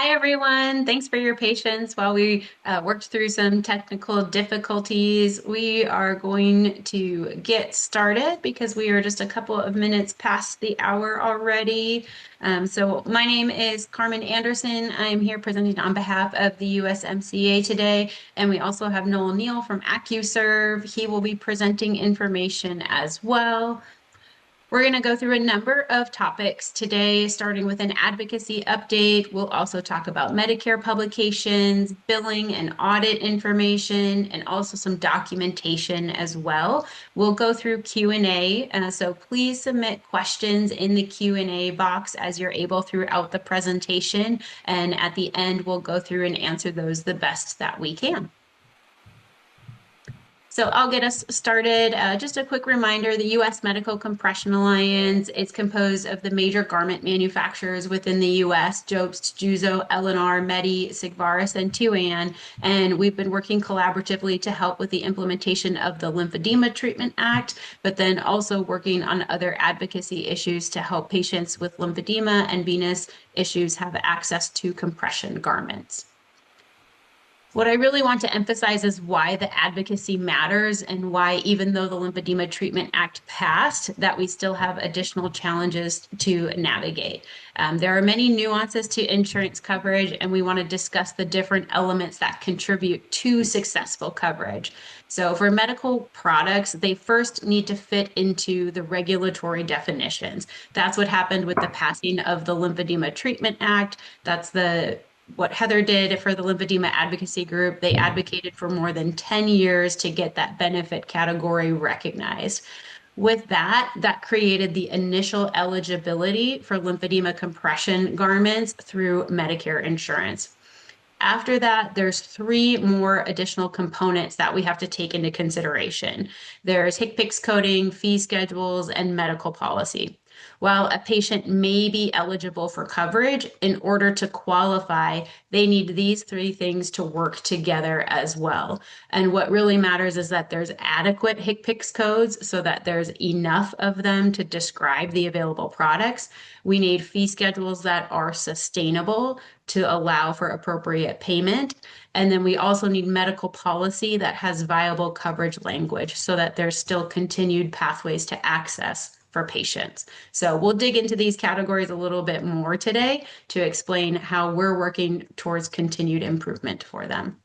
Hi, everyone. Thanks for your patience while we worked through some technical difficulties. We are going to get started because we are just a couple of minutes past the hour already. So my name is Carmen Anderson. I'm here presenting on behalf of the USMCA today, and we also have Noel Neal from AccuServe. He will be presenting information as well. We're going to go through a number of topics today, starting with an advocacy update. We'll also talk about Medicare publications, billing and audit information, and also some documentation as well. We'll go through Q&A, so please submit questions in the Q&A box as you're able throughout the presentation. And at the end, we'll go through and answer those the best that we can. So I'll get us started. Just a quick reminder, the U.S. Medical Compression Alliance is composed of the major garment manufacturers within the U.S., Jobst, Juzo, L&R, Medi, Sigvaris, and Tuan. And we've been working collaboratively to help with the implementation of the Lymphedema Treatment Act, but then also working on other advocacy issues to help patients with lymphedema and venous issues have access to compression garments. What I really want to emphasize is why the advocacy matters and why, even though the Lymphedema Treatment Act passed, that we still have additional challenges to navigate. There are many nuances to insurance coverage, and we want to discuss the different elements that contribute to successful coverage. So for medical products, they first need to fit into the regulatory definitions. That's what happened with the passing of the Lymphedema Treatment Act. That's what Heather did for the lymphedema advocacy group. They advocated for more than 10 years to get that benefit category recognized. With that, that created the initial eligibility for lymphedema compression garments through Medicare insurance. After that, there's three more additional components that we have to take into consideration. There's HCPCS coding, fee schedules, and medical policy. While a patient may be eligible for coverage, in order to qualify, they need these three things to work together as well. And what really matters is that there's adequate HCPCS codes so that there's enough of them to describe the available products. We need fee schedules that are sustainable to allow for appropriate payment. And then we also need medical policy that has viable coverage language so that there's still continued pathways to access for patients. So we'll dig into these categories a little bit more today to explain how we're working towards continued improvement for them.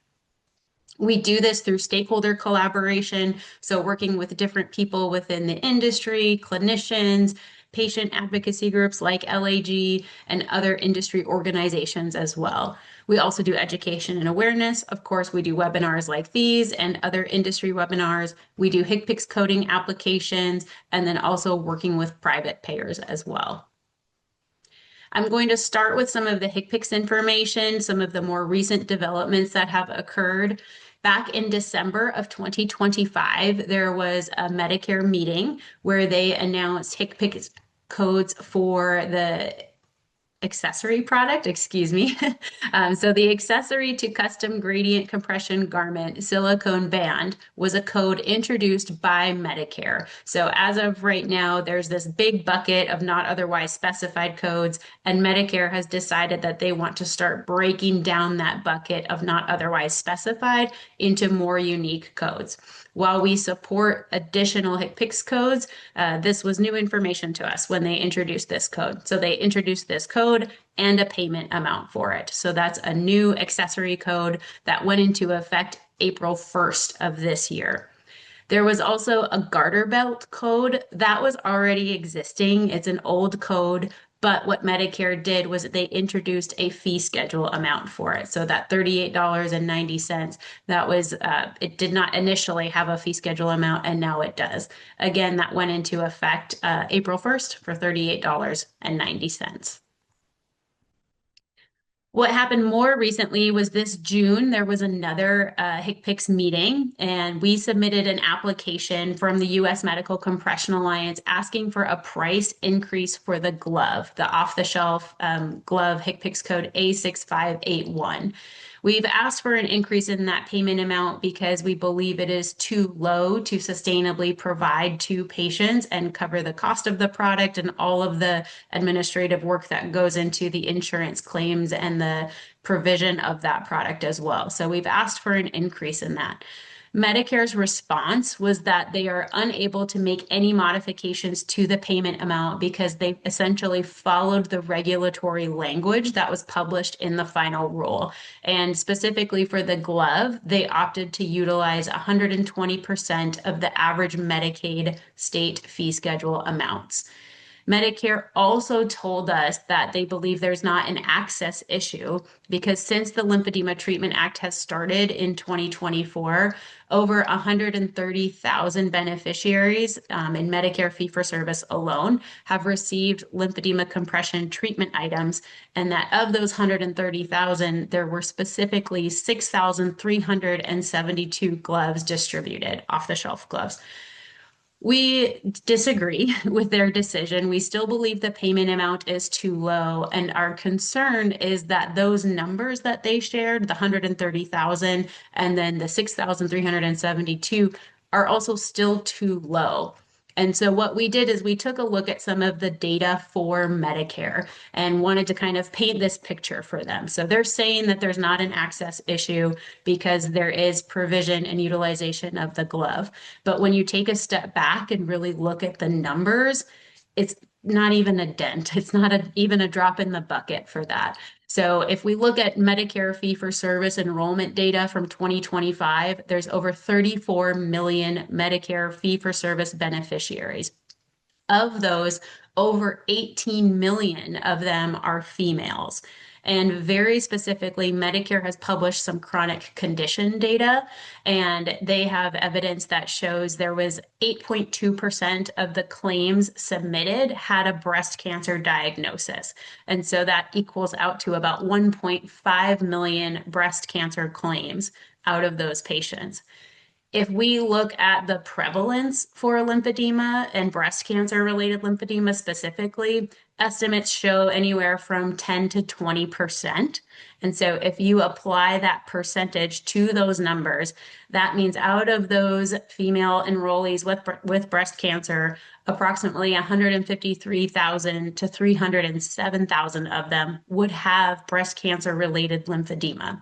We do this through stakeholder collaboration, so working with different people within the industry, clinicians, patient advocacy groups like LAG, and other industry organizations as well. We also do education and awareness. Of course, we do webinars like these and other industry webinars. We do HCPCS coding applications, and then also working with private payers as well. I'm going to start with some of the HCPCS information, some of the more recent developments that have occurred. Back in December of 2025, there was a Medicare meeting where they announced HCPCS codes for the accessory product, excuse me. So the accessory to custom gradient compression garment silicone band was a code introduced by Medicare. So as of right now, there's this big bucket of not otherwise specified codes, and Medicare has decided that they want to start breaking down that bucket of not otherwise specified into more unique codes. While we support additional HCPCS codes, this was new information to us when they introduced this code. So they introduced this code and a payment amount for it. So that's a new accessory code that went into effect April 1st of this year. There was also a garter belt code that was already existing. It's an old code, but what Medicare did was they introduced a fee schedule amount for it. So that $38.90, that was, it did not initially have a fee schedule amount, and now it does. Again, that went into effect April 1st for $38.90. What happened more recently was this June, there was another HCPCS meeting, and we submitted an application from the U.S. Medical Compression Alliance asking for a price increase for the glove, the off-the-shelf glove HCPCS code A6581. We've asked for an increase in that payment amount because we believe it is too low to sustainably provide to patients and cover the cost of the product and all of the administrative work that goes into the insurance claims and the provision of that product as well. So we've asked for an increase in that. Medicare's response was that they are unable to make any modifications to the payment amount because they essentially followed the regulatory language that was published in the final rule. And specifically for the glove, they opted to utilize 120% of the average Medicaid state fee schedule amounts. Medicare also told us that they believe there's not an access issue because since the Lymphedema Treatment Act has started in 2024, over 130,000 beneficiaries in Medicare fee-for-service alone have received lymphedema compression treatment items, and that of those 130,000, there were specifically 6,372 gloves distributed, off-the-shelf gloves. We disagree with their decision. We still believe the payment amount is too low, and our concern is that those numbers that they shared, the 130,000 and then the 6,372, are also still too low. And so what we did is we took a look at some of the data for Medicare and wanted to kind of paint this picture for them. So they're saying that there's not an access issue because there is provision and utilization of the glove. But when you take a step back and really look at the numbers, it's not even a dent. It's not even a drop in the bucket for that. So if we look at Medicare fee-for-service enrollment data from 2025, there's over 34 million Medicare fee-for-service beneficiaries. Of those, over 18 million of them are females. And very specifically, Medicare has published some chronic condition data, and they have evidence that shows there was 8.2% of the claims submitted had a breast cancer diagnosis. And so that equals out to about 1.5 million breast cancer claims out of those patients. If we look at the prevalence for lymphedema and breast cancer related lymphedema specifically, estimates show anywhere from 10 to 20%. And so if you apply that percentage to those numbers, that means out of those female enrollees with breast cancer, approximately 153,000 to 307,000 of them would have breast cancer related lymphedema.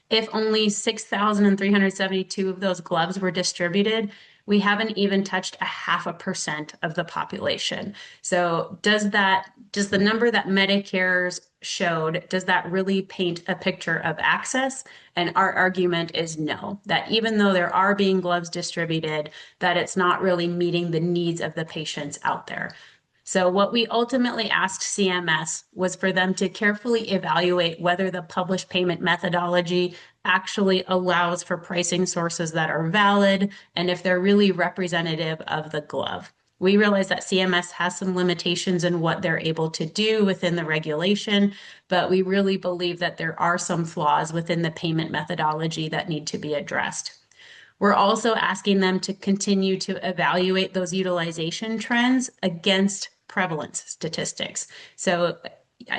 If only 6,372 of those gloves were distributed, we haven't even touched 0.5% of the population. So does the number that Medicare's showed, does that really paint a picture of access? And our argument is no, that even though there are being gloves distributed, that it's not really meeting the needs of the patients out there. So what we ultimately asked CMS was for them to carefully evaluate whether the published payment methodology actually allows for pricing sources that are valid and if they're really representative of the glove. We realize that CMS has some limitations in what they're able to do within the regulation, but we really believe that there are some flaws within the payment methodology that need to be addressed. We're also asking them to continue to evaluate those utilization trends against prevalence statistics. So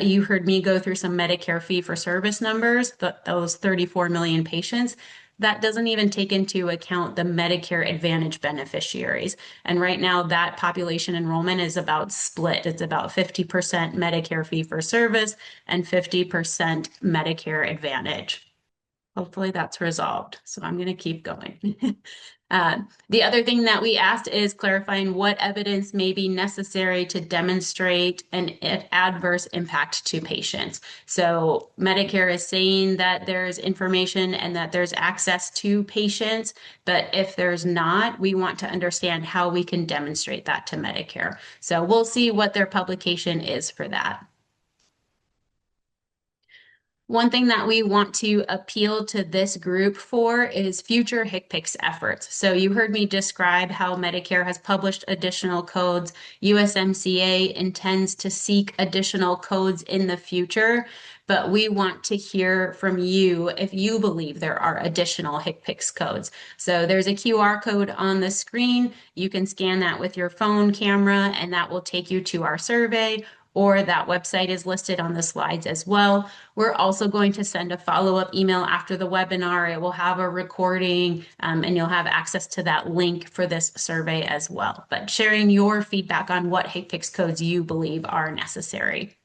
you heard me go through some Medicare fee-for-service numbers, those 34 million patients. That doesn't even take into account the Medicare Advantage beneficiaries. And right now, that population enrollment is about split. It's about 50% Medicare fee-for-service and 50% Medicare Advantage. Hopefully that's resolved. So I'm going to keep going. The other thing that we asked is clarifying what evidence may be necessary to demonstrate an adverse impact to patients. So Medicare is saying that there's information and that there's access to patients, but if there's not, we want to understand how we can demonstrate that to Medicare. So we'll see what their publication is for that. One thing that we want to appeal to this group for is future HCPCS efforts. So you heard me describe how Medicare has published additional codes. USMCA intends to seek additional codes in the future, but we want to hear from you if you believe there are additional HCPCS codes. So there's a QR code on the screen. You can scan that with your phone camera, and that will take you to our survey. or that website is listed on the slides as well. We're also going to send a follow-up email after the webinar. It will have a recording and you'll have access to that link for this survey as well. But sharing your feedback on what HCPCS codes you believe are necessary.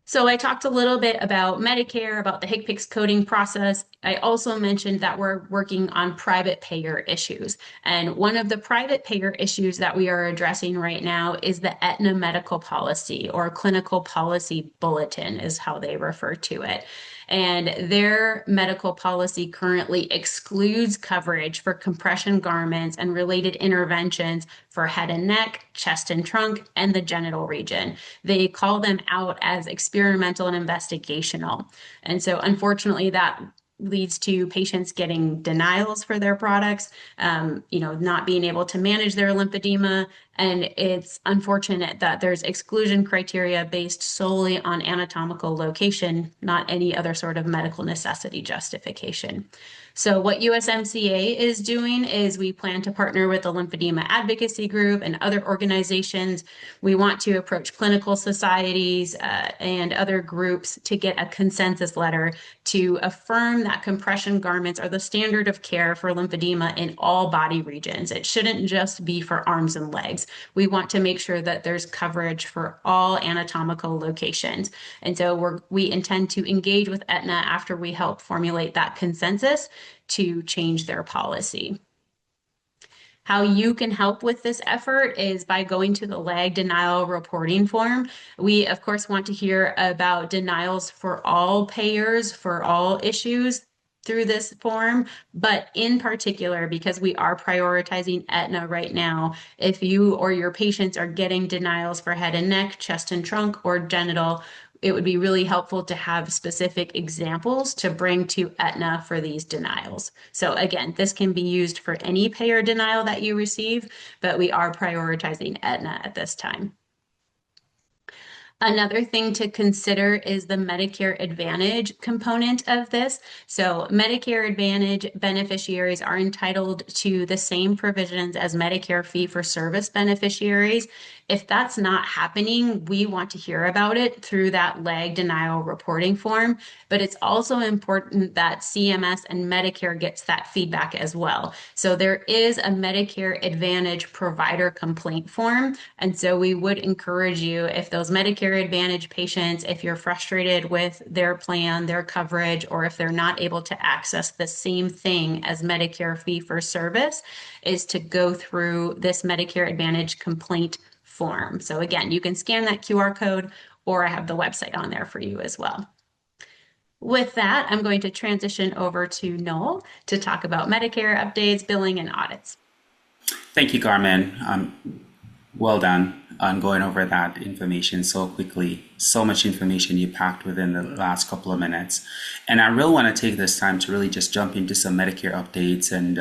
So I talked a little bit about Medicare, about the HCPCS coding process. I also mentioned that we're working on private payer issues. And one of the private payer issues that we are addressing right now is the Aetna medical policy, or clinical policy bulletin is how they refer to it. And their medical policy currently excludes coverage for compression garments and related interventions for head and neck, chest and trunk, and the genital region. They call them out as experimental and investigational. And so unfortunately, that leads to patients getting denials for their products, not being able to manage their lymphedema. And it's unfortunate that there's exclusion criteria based solely on anatomical location, not any other sort of medical necessity justification. So what USMCA is doing is we plan to partner with the lymphedema advocacy group and other organizations. We want to approach clinical societies and other groups to get a consensus letter to affirm that compression garments are the standard of care for lymphedema in all body regions. It shouldn't just be for arms and legs. We want to make sure that there's coverage for all anatomical locations. And so we intend to engage with Aetna after we help formulate that consensus to change their policy. How you can help with this effort is by going to the lag denial reporting form. We, of course, want to hear about denials for all payers, for all issues through this form, but in particular, because we are prioritizing Aetna right now, if you or your patients are getting denials for head and neck, chest and trunk, or genital, it would be really helpful to have specific examples to bring to Aetna for these denials. So again, this can be used for any payer denial that you receive, but we are prioritizing Aetna at this time. Another thing to consider is the Medicare Advantage component of this. So Medicare Advantage beneficiaries are entitled to the same provisions as Medicare fee-for-service beneficiaries. If that's not happening, we want to hear about it through that lag denial reporting form, but it's also important that CMS and Medicare gets that feedback as well. So there is a Medicare Advantage provider complaint form, and so we would encourage you, if those Medicare Advantage patients, if you're frustrated with their plan, their coverage, or if they're not able to access the same thing as Medicare fee-for-service, is to go through this Medicare Advantage complaint form. So again, you can scan that QR code, or I have the website on there for you as well. With that, I'm going to transition over to Noel to talk about Medicare updates, billing, and audits. Thank you, Carmen. Well done on going over that information so quickly. So much information you packed within the last couple of minutes. And I really want to take this time to really just jump into some Medicare updates and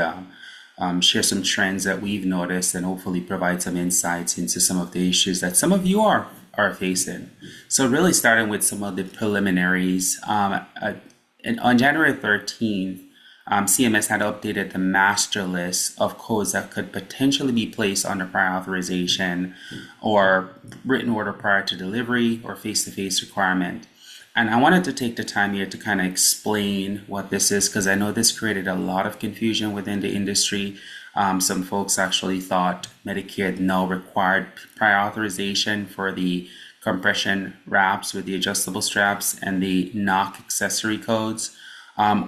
share some trends that we've noticed and hopefully provide some insights into some of the issues that some of you are facing. So really starting with some of the preliminaries. On January 13th, CMS had updated the master list of codes that could potentially be placed under prior authorization or written order prior to delivery or face-to-face requirement. And I wanted to take the time here to kind of explain what this is, because I know this created a lot of confusion within the industry. Some folks actually thought Medicare now required prior authorization for the compression wraps with the adjustable straps and the knock accessory codes,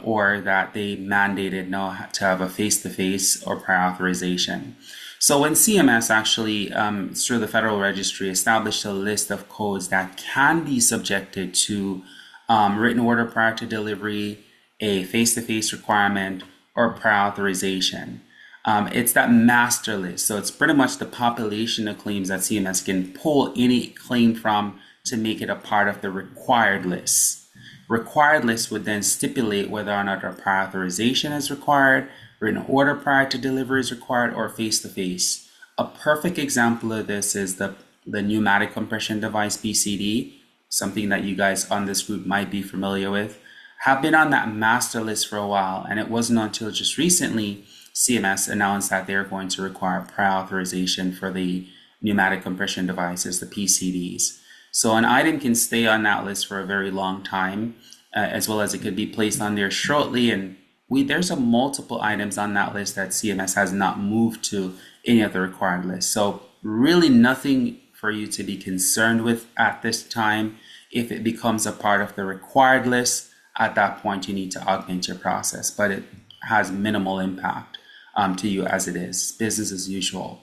or that they mandated now to have a face-to-face or prior authorization. So when CMS actually, through the Federal Registry, established a list of codes that can be subjected to written order prior to delivery, a face-to-face requirement, or prior authorization. It's that master list. So it's pretty much the population of claims that CMS can pull any claim from to make it a part of the required list. Required list would then stipulate whether or not a prior authorization is required, written order prior to delivery is required, or face-to-face. A perfect example of this is the pneumatic compression device PCD, something that you guys on this group might be familiar with, have been on that master list for a while, and it wasn't until just recently CMS announced that they're going to require prior authorization for the pneumatic compression devices, the PCDs. So an item can stay on that list for a very long time, as well as it could be placed on there shortly. And there's a multiple items on that list that CMS has not moved to any of the required lists. So really nothing for you to be concerned with at this time. If it becomes a part of the required list, at that point you need to augment your process, but it has minimal impact to you as it is business as usual.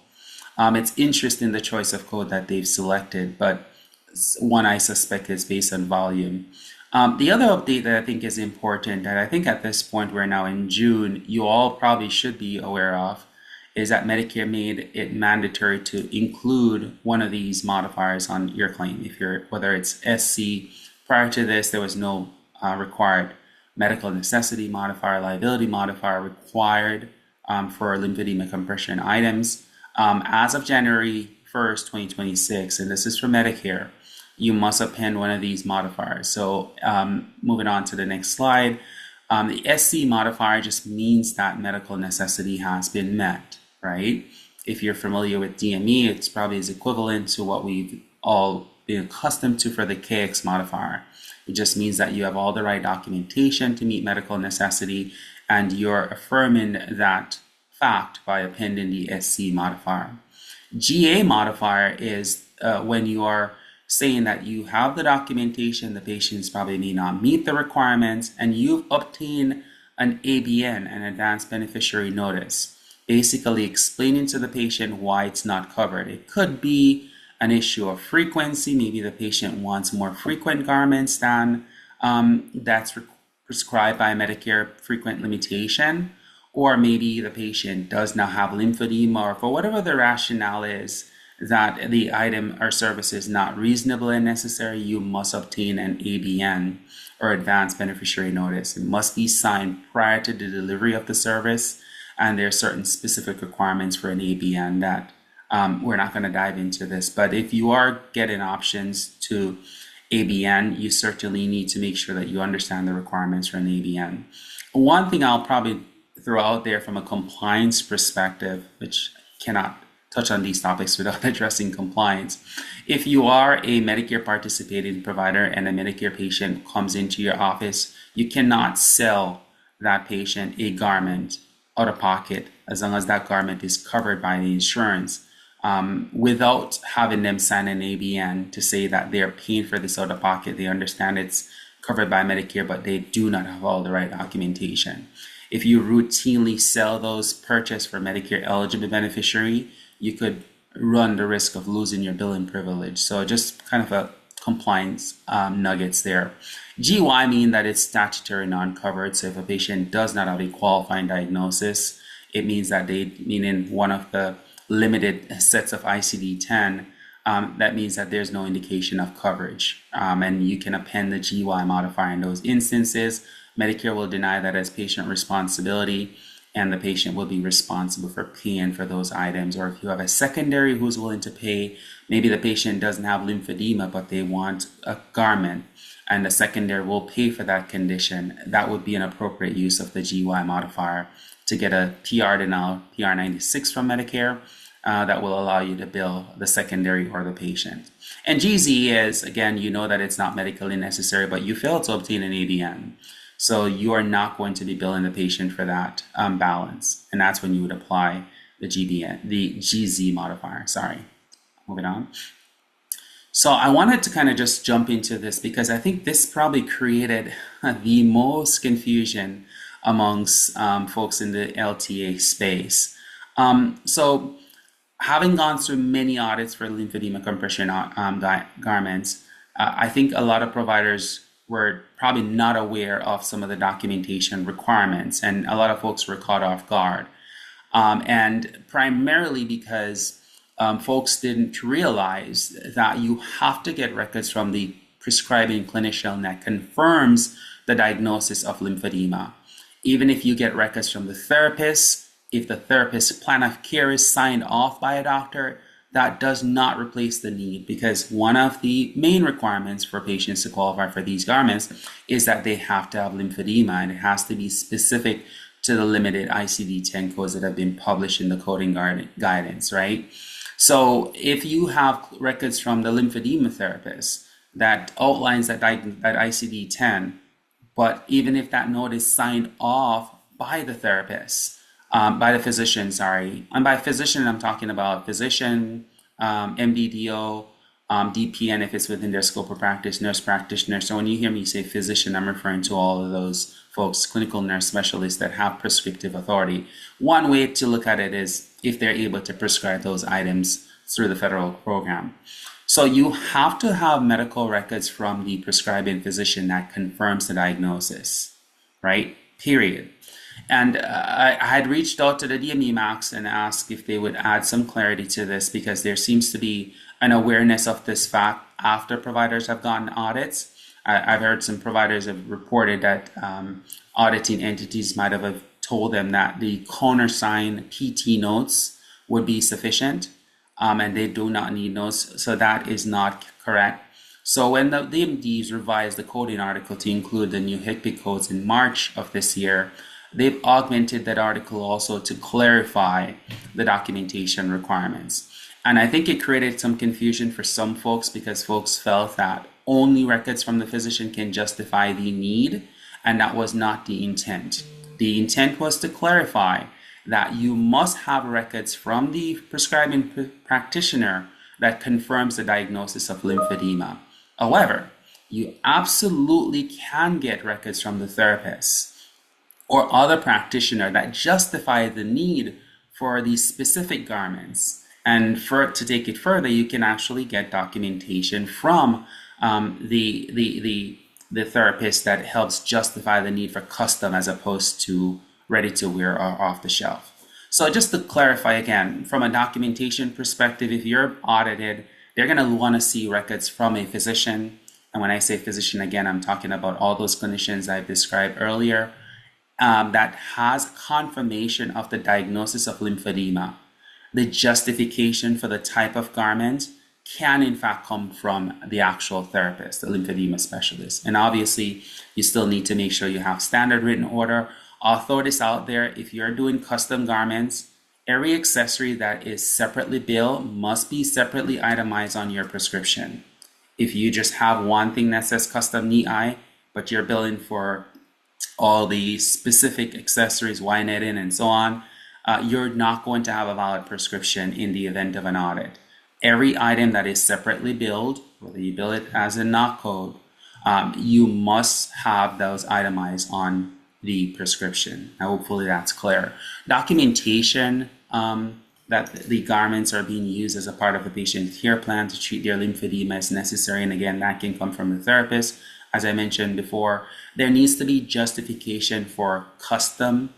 It's interesting the choice of code that they've selected, but one I suspect is based on volume. The other update that I think is important, and I think at this point we're now in June, you all probably should be aware of, is that Medicare made it mandatory to include one of these modifiers on your claim. Whether it's SC, prior to this there was no required medical necessity modifier, liability modifier required for lymphedema compression items. As of January 1st, 2026, and this is for Medicare, you must append one of these modifiers. So moving on to the next slide, the SC modifier just means that medical necessity has been met, right? If you're familiar with DME, it's probably is equivalent to what we've all been accustomed to for the KX modifier. It just means that you have all the right documentation to meet medical necessity, and you're affirming that fact by appending the SC modifier. GA modifier is when you are saying that you have the documentation, the patients probably may not meet the requirements, and you've obtained an ABN, an advanced beneficiary notice, basically explaining to the patient why it's not covered. It could be an issue of frequency. Maybe the patient wants more frequent garments than that's prescribed by Medicare frequent limitation, or maybe the patient does not have lymphedema, or for whatever the rationale is that the item or service is not reasonable and necessary, you must obtain an ABN or advanced beneficiary notice. It must be signed prior to the delivery of the service, and there are certain specific requirements for an ABN that we're not going to dive into this. But if you are getting options to ABN, you certainly need to make sure that you understand the requirements for an ABN. One thing I'll probably throw out there from a compliance perspective, which cannot touch on these topics without addressing compliance. If you are a Medicare participating provider and a Medicare patient comes into your office, you cannot sell that patient a garment out of pocket as long as that garment is covered by the insurance, without having them sign an ABN to say that they're paying for this out of pocket. They understand it's covered by Medicare, but they do not have all the right documentation. If you routinely sell those purchased for Medicare eligible beneficiary, you could run the risk of losing your billing privilege. So just kind of a compliance nuggets there. GY mean that it's statutory non-covered. So if a patient does not have a qualifying diagnosis, it means that meaning one of the limited sets of ICD-10, that means that there's no indication of coverage. And you can append the GY modifier in those instances. Medicare will deny that as patient responsibility, and the patient will be responsible for paying for those items. Or if you have a secondary who's willing to pay, maybe the patient doesn't have lymphedema, but they want a garment, and the secondary will pay for that condition, that would be an appropriate use of the GY modifier to get a PR denial, PR 96 from Medicare, that will allow you to bill the secondary or the patient. And GZ is, again, you know that it's not medically necessary, but you fail to obtain an ABN. So you are not going to be billing the patient for that balance. And that's when you would apply the GZ modifier. Sorry, moving on. So I wanted to kind of just jump into this because I think this probably created the most confusion amongst folks in the LTA space. So having gone through many audits for lymphedema compression garments, I think a lot of providers were probably not aware of some of the documentation requirements, and a lot of folks were caught off guard. And primarily because folks didn't realize that you have to get records from the prescribing clinician that confirms the diagnosis of lymphedema. Even if you get records from the therapist, if the therapist's plan of care is signed off by a doctor, that does not replace the need, because one of the main requirements for patients to qualify for these garments is that they have to have lymphedema, and it has to be specific to the limited ICD-10 codes that have been published in the coding guidance, right? So if you have records from the lymphedema therapist that outlines that ICD-10, but even if that note is signed off by the therapist, by the physician, sorry, and by physician, I'm talking about physician, MDDO, DPN if it's within their scope of practice, nurse practitioner. So when you hear me say physician, I'm referring to all of those folks, clinical nurse specialists that have prescriptive authority. One way to look at it is if they're able to prescribe those items through the federal program. So you have to have medical records from the prescribing physician that confirms the diagnosis, right? Period. And I had reached out to the DME Max and asked if they would add some clarity to this because there seems to be an awareness of this fact after providers have gotten audits. I've heard some providers have reported that auditing entities might have told them that the countersign PT notes would be sufficient, and they do not need notes. So that is not correct. So when the DMDs revised the coding article to include the new HCPCS codes in March of this year, they've augmented that article also to clarify the documentation requirements. And I think it created some confusion for some folks because folks felt that only records from the physician can justify the need, and that was not the intent. The intent was to clarify that you must have records from the prescribing practitioner that confirms the diagnosis of lymphedema. However, you absolutely can get records from the therapist or other practitioner that justify the need for these specific garments. And to take it further, you can actually get documentation from the therapist that helps justify the need for custom as opposed to ready to wear or off the shelf. So just to clarify again, from a documentation perspective, if you're audited, they're going to want to see records from a physician. And when I say physician, again, I'm talking about all those clinicians I've described earlier that has confirmation of the diagnosis of lymphedema. The justification for the type of garment can in fact come from the actual therapist, the lymphedema specialist. And obviously, you still need to make sure you have standard written order. I'll throw this out there. If you're doing custom garments, every accessory that is separately billed must be separately itemized on your prescription. If you just have one thing that says custom knee-eye, but you're billing for all the specific accessories, Y netting, and so on, you're not going to have a valid prescription in the event of an audit. Every item that is separately billed, whether you bill it as a knock code, you must have those itemized on the prescription. Now, hopefully that's clear. Documentation that the garments are being used as a part of a patient care plan to treat their lymphedema is necessary. And again, that can come from the therapist. As I mentioned before, there needs to be justification for custom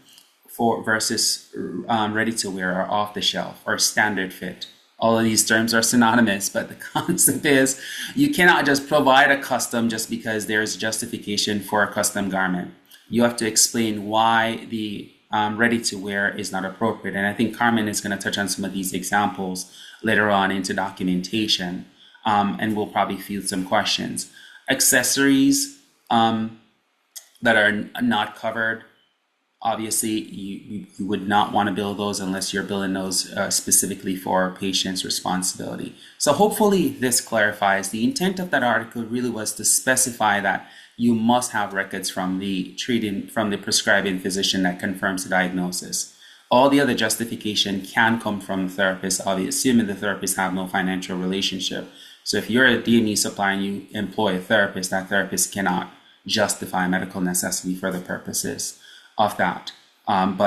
versus ready to wear or off the shelf or standard fit. All of these terms are synonymous, but the concept is you cannot just provide a custom just because there's justification for a custom garment. You have to explain why the ready to wear is not appropriate. And I think Carmen is going to touch on some of these examples later on into documentation, and we'll probably field some questions. Accessories that are not covered, obviously, you would not want to bill those unless you're billing those specifically for a patient's responsibility. So hopefully this clarifies. The intent of that article really was to specify that you must have records from the prescribing physician that confirms the diagnosis. All the other justification can come from the therapist, obviously, assuming the therapist have no financial relationship. So if you're a DME supplier and you employ a therapist, that therapist cannot justify medical necessity for the purposes of that. And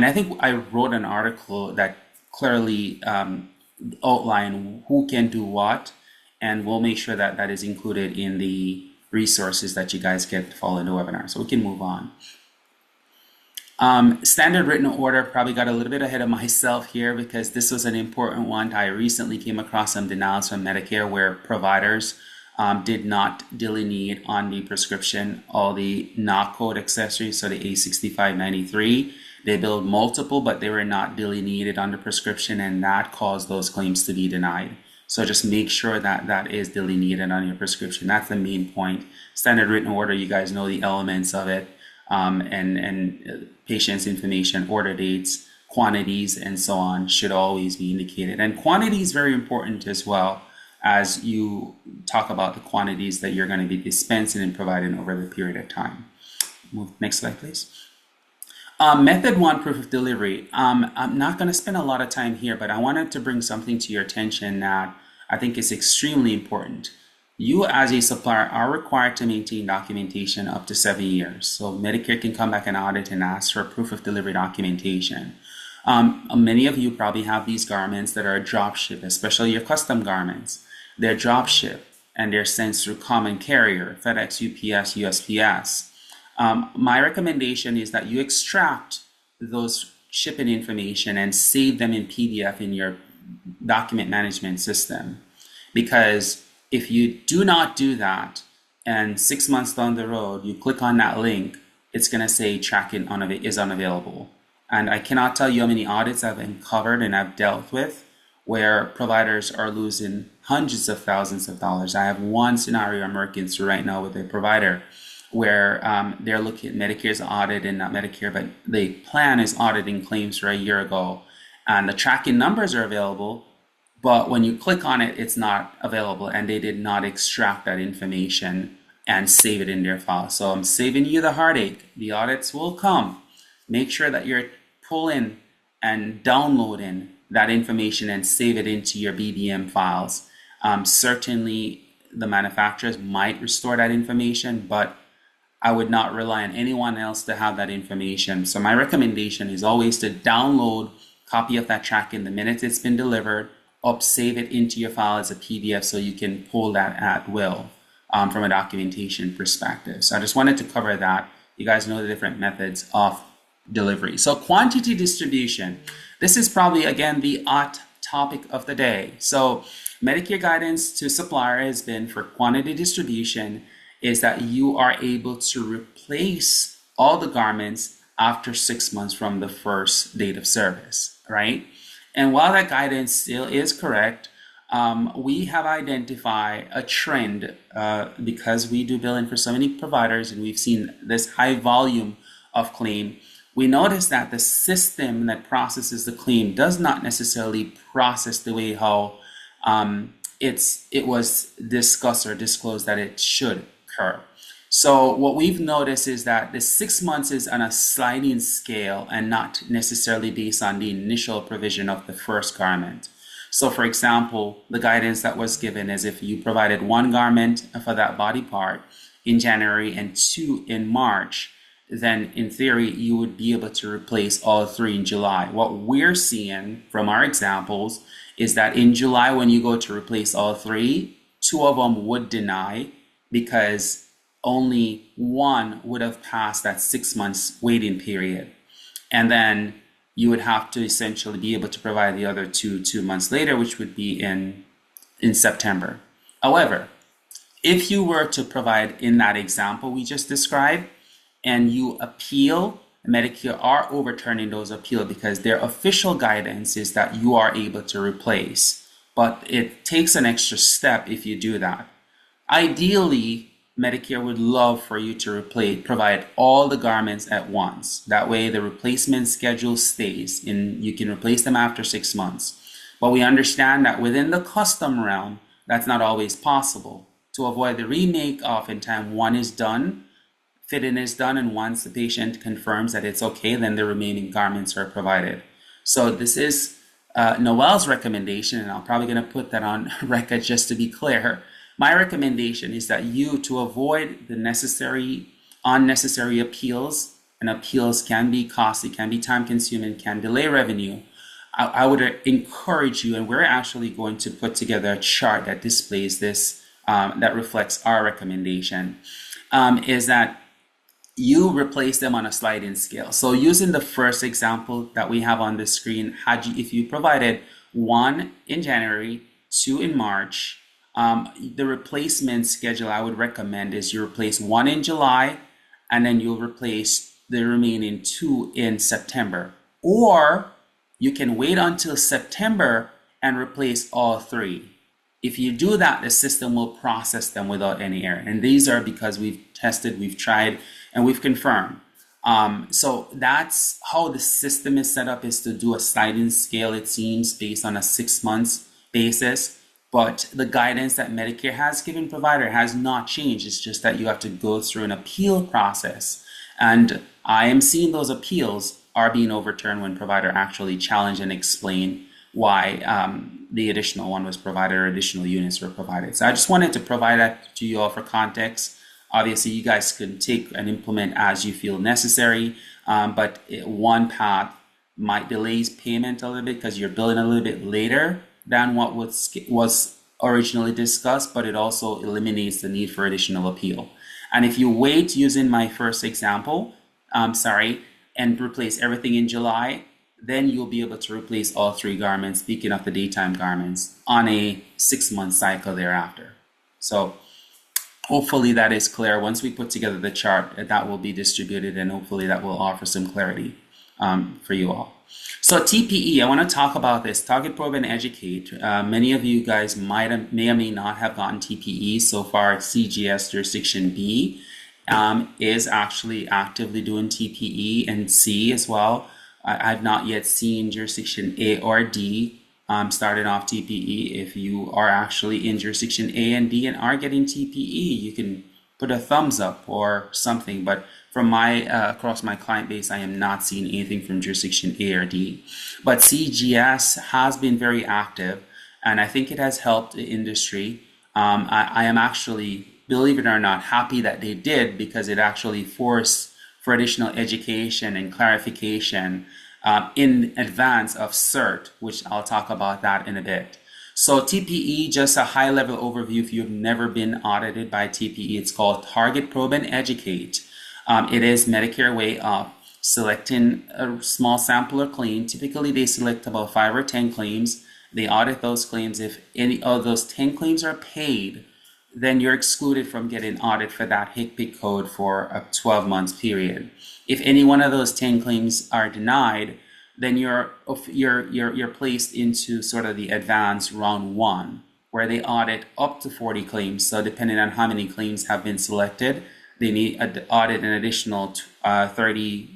I think I wrote an article that clearly outlined who can do what, and we'll make sure that that is included in the resources that you guys get following the webinar. So we can move on. Standard written order, probably got a little bit ahead of myself here because this was an important one. I recently came across some denials from Medicare where providers did not delineate on the prescription all the knock code accessories, so the A6593. They billed multiple, but they were not delineated on the prescription, and that caused those claims to be denied. So just make sure that that is delineated on your prescription. That's the main point. Standard written order, you guys know the elements of it, and patient's information, order dates, quantities and so on should always be indicated. And quantity is very important as well as you talk about the quantities that you're going to be dispensing and providing over the period of time. Next slide, please. Method one, proof of delivery. I'm not going to spend a lot of time here, but I wanted to bring something to your attention that I think is extremely important. You as a supplier are required to maintain documentation up to 7 years. So Medicare can come back and audit and ask for proof of delivery documentation. Many of you probably have these garments that are drop ship, especially your custom garments. They're drop ship and they're sent through common carrier, FedEx, UPS, USPS. My recommendation is that you extract those shipping information and save them in PDF in your document management system. Because if you do not do that, and 6 months down the road, you click on that link, it's going to say tracking is unavailable. And I cannot tell you how many audits I've uncovered and I've dealt with where providers are losing hundreds of thousands of dollars. I have one scenario I'm working through right now with a provider where they're looking at Medicare's audit and not Medicare, but the plan is auditing claims for a year ago. And the tracking numbers are available, but when you click on it, it's not available, and they did not extract that information and save it in their file. So I'm saving you the heartache. The audits will come. Make sure that you're pulling and downloading that information and save it into your BDM files. Certainly, the manufacturers might restore that information, but I would not rely on anyone else to have that information. So my recommendation is always to download a copy of that tracking the minute it's been delivered, save it into your file as a PDF so you can pull that at will from a documentation perspective. So I just wanted to cover that. You guys know the different methods of delivery. So quantity distribution. This is probably, again, the hot topic of the day. So Medicare guidance to supplier has been for quantity distribution is that you are able to replace all the garments after 6 months from the first date of service, right? And while that guidance still is correct, we have identified a trend because we do billing for so many providers and we've seen this high volume of claim. We notice that the system that processes the claim does not necessarily process the way how it was discussed or disclosed that it should occur. So what we've noticed is that the 6 months is on a sliding scale and not necessarily based on the initial provision of the first garment. So for example, the guidance that was given is if you provided 1 garment for that body part in January and 2 in March, then in theory, you would be able to replace all 3 in July. What we're seeing from our examples is that in July, when you go to replace all 3, 2 of them would deny because only 1 would have passed that 6 months waiting period. And then you would have to essentially be able to provide the other 2 months later, which would be in September. However, if you were to provide in that example we just described, and you appeal, Medicare are overturning those appeals because their official guidance is that you are able to replace. But it takes an extra step if you do that. Ideally, Medicare would love for you to provide all the garments at once. That way the replacement schedule stays and you can replace them after 6 months. But we understand that within the custom realm, that's not always possible. To avoid the remake, oftentimes 1 is done, fitting is done, and once the patient confirms that it's okay, then the remaining garments are provided. So this is Noel's recommendation, and I'm probably going to put that on record just to be clear. My recommendation is that you, to avoid the unnecessary appeals, and appeals can be costly, can be time consuming, can delay revenue, I would encourage you, and we're actually going to put together a chart that displays this, that reflects our recommendation, is that you replace them on a sliding scale. So using the first example that we have on the screen, if you provided 1 in January, 2 in March, the replacement schedule I would recommend is you replace 1 in July, and then you'll replace the remaining 2 in September. Or you can wait until September and replace all 3. If you do that, the system will process them without any error. And these are because we've tested, we've tried, and we've confirmed. So that's how the system is set up, is to do a sliding scale, it seems, based on a 6 months basis. But the guidance that Medicare has given provider has not changed. It's just that you have to go through an appeal process. And I am seeing those appeals are being overturned when provider actually challenge and explain why the additional one was provided or additional units were provided. So I just wanted to provide that to you all for context. Obviously, you guys can take and implement as you feel necessary, but one path might delay payment a little bit because you're billing a little bit later than what was originally discussed, but it also eliminates the need for additional appeal. And if you wait using my first example, and replace everything in July, then you'll be able to replace all 3 garments, speaking of the daytime garments, on a 6-month cycle thereafter. So hopefully that is clear. Once we put together the chart, that will be distributed, and hopefully that will offer some clarity for you all. So TPE, I want to talk about this, target, probe, and educate. Many of you guys may or may not have gotten TPE. So far, CGS jurisdiction B is actually actively doing TPE, and C as well. I've not yet seen jurisdiction A or D starting off TPE. If you are actually in jurisdiction A and D and are getting TPE, you can put a thumbs up or something. But from my across my client base, I am not seeing anything from jurisdiction A or D. But CGS has been very active, and I think it has helped the industry. I am actually, believe it or not, happy that they did, because it actually forced for additional education and clarification in advance of CERT, which I'll talk about that in a bit. So TPE, just a high-level overview. If you've never been audited by TPE, it's called Target, Probe, and Educate. It is Medicare way of selecting a small sample or claim. Typically, they select about 5 or 10 claims. They audit those claims. If any of those 10 claims are paid, then you're excluded from getting audit for that HCPCS code for a 12 months period. If any one of those 10 claims are denied, then you're placed into sort of the advanced round 1, where they audit up to 40 claims. So depending on how many claims have been selected, they need to audit an additional 20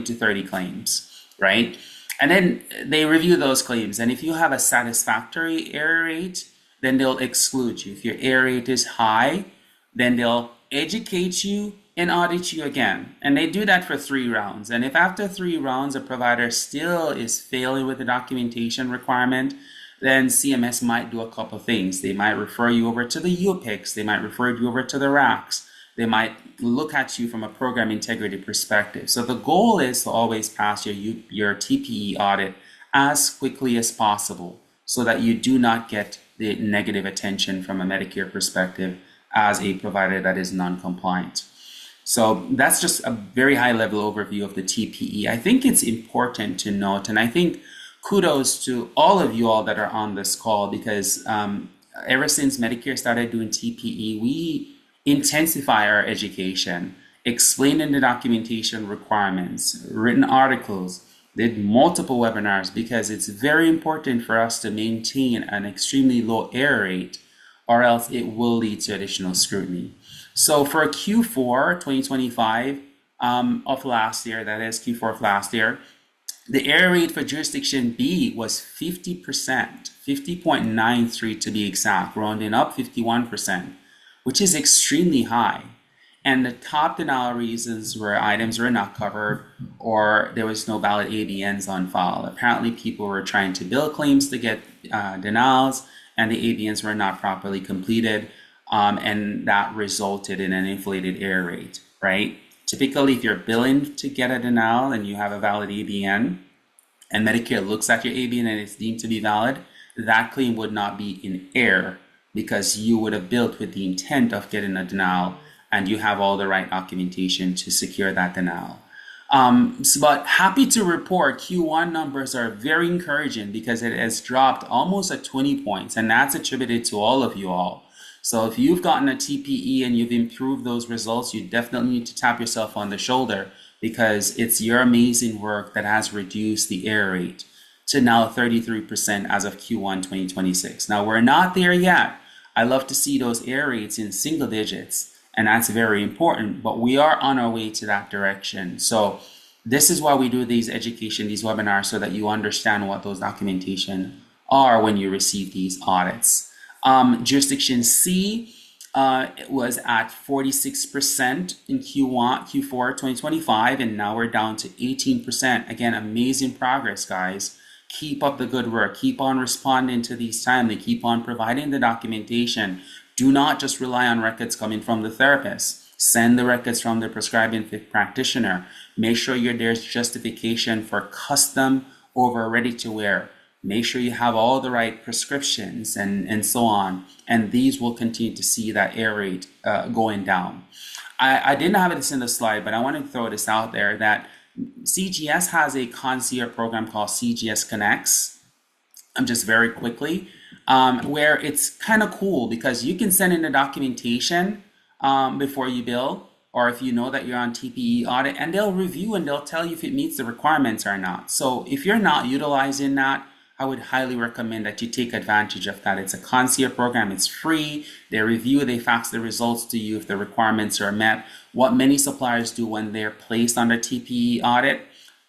to 30 claims, right? And then they review those claims. And if you have a satisfactory error rate, then they'll exclude you. If your error rate is high, then they'll educate you and audit you again. And they do that for 3 rounds. And if after 3 rounds a provider still is failing with the documentation requirement, then CMS might do a couple of things. They might refer you over to the UPICs. They might refer you over to the RACs. They might look at you from a program integrity perspective. So the goal is to always pass your TPE audit as quickly as possible, so that you do not get the negative attention from a Medicare perspective as a provider that is non-compliant. So that's just a very high level overview of the TPE. I think it's important to note, and I think kudos to all of you all that are on this call, because ever since Medicare started doing TPE, we intensify our education, explaining the documentation requirements, written articles, did multiple webinars, because it's very important for us to maintain an extremely low error rate, or else it will lead to additional scrutiny. So for Q4 2025 of last year, that is Q4 of last year, the error rate for jurisdiction B was 50%, 50.93 to be exact, rounding up 51%, which is extremely high. And the top denial reasons were items were not covered, or there was no valid ABNs on file. Apparently people were trying to bill claims to get denials, and the ABNs were not properly completed, and that resulted in an inflated error rate, right? Typically, if you're billing to get a denial and you have a valid ABN, and Medicare looks at your ABN and it's deemed to be valid, that claim would not be in error, because you would have billed with the intent of getting a denial, and you have all the right documentation to secure that denial. But happy to report Q1 numbers are very encouraging, because it has dropped almost at 20 points, and that's attributed to all of you all. So if you've gotten a TPE and you've improved those results, you definitely need to tap yourself on the shoulder, because it's your amazing work that has reduced the error rate to now 33% as of Q1 2026. Now, we're not there yet. I love to see those error rates in single digits. And that's very important, but we are on our way to that direction. So this is why we do these webinars, so that you understand what those documentation are when you receive these audits. Jurisdiction C was at 46% in Q4 2025, and now we're down to 18%. Again, amazing progress, guys. Keep up the good work. Keep on responding to these timely. Keep on providing the documentation. Do not just rely on records coming from the therapist. Send the records from the prescribing practitioner. Make sure there's justification for custom over ready to wear. Make sure you have all the right prescriptions and so on. And these will continue to see that error rate going down. I didn't have this in the slide, but I want to throw this out there that CGS has a concierge program called CGS Connects. Just very quickly, where it's kind of cool because you can send in the documentation before you bill, or if you know that you're on TPE audit, and they'll review and they'll tell you if it meets the requirements or not. So if you're not utilizing that, I would highly recommend that you take advantage of that. It's a concierge program. It's free. They review, they fax the results to you if the requirements are met. What many suppliers do when they're placed under TPE audit,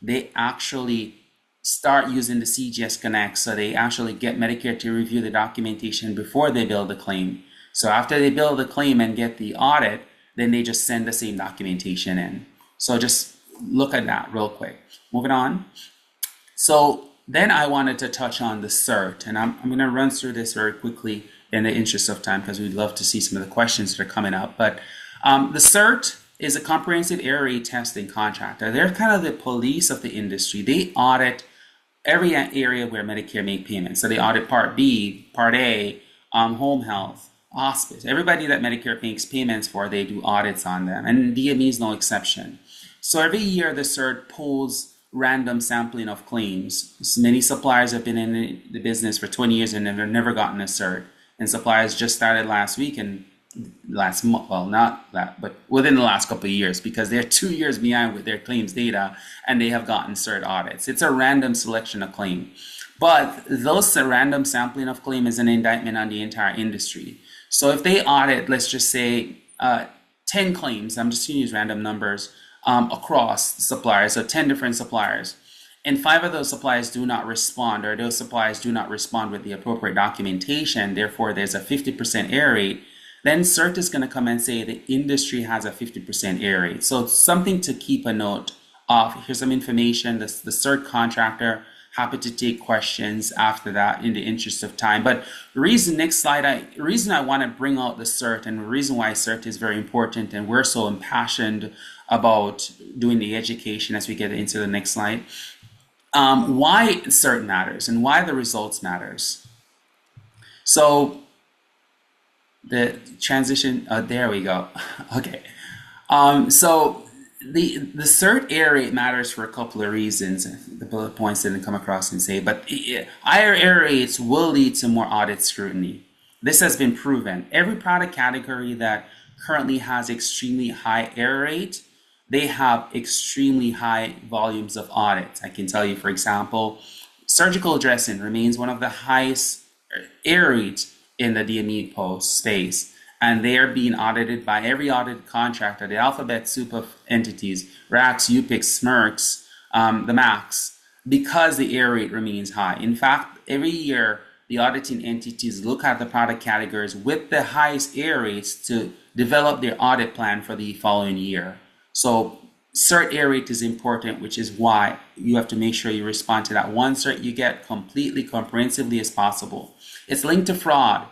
they actually start using the CGS Connect. So they actually get Medicare to review the documentation before they bill the claim. So after they bill the claim and get the audit, then they just send the same documentation in. So just look at that real quick. Moving on. So then I wanted to touch on the CERT, and I'm going to run through this very quickly in the interest of time because we'd love to see some of the questions that are coming up. But the CERT is a comprehensive error rate testing contractor. They're kind of the police of the industry. They audit every area where Medicare make payments. So they audit Part B, Part A, home health, hospice. Everybody that Medicare makes payments for, they do audits on them, and DME is no exception. So every year the CERT pulls random sampling of claims. Many suppliers have been in the business for 20 years and have never gotten a CERT. And suppliers just started last week and last month, well, not that, but within the last couple of years, because they're 2 years behind with their claims data and they have gotten CERT audits. It's a random selection of claim. But those random sampling of claim is an indictment on the entire industry. So if they audit, let's just say 10 claims, I'm just going to use random numbers, across suppliers, so 10 different suppliers, and 5 of those suppliers do not respond, or those suppliers do not respond with the appropriate documentation, therefore there's a 50% error rate, then CERT is going to come and say the industry has a 50% error rate. So it's something to keep a note of. Here's some information. The CERT contractor, happy to take questions after that in the interest of time. But next slide, the reason I want to bring out the CERT, and the reason why CERT is very important and we're so impassioned about doing the education as we get into the next slide, why CERT matters and why the results matters. So the transition, there we go. Okay. So the CERT error rate matters for a couple of reasons. The bullet points didn't come across and say, but higher error rates will lead to more audit scrutiny. This has been proven. Every product category that currently has extremely high error rate, they have extremely high volumes of audits. I can tell you, for example, surgical dressing remains one of the highest error rates in the DME post space. And they are being audited by every audit contractor, the alphabet soup of entities, RACs, UPICs, SMERCs, the MACs, because the error rate remains high. In fact, every year, the auditing entities look at the product categories with the highest error rates to develop their audit plan for the following year. So CERT error rate is important, which is why you have to make sure you respond to that one CERT you get completely, comprehensively as possible. It's linked to fraud.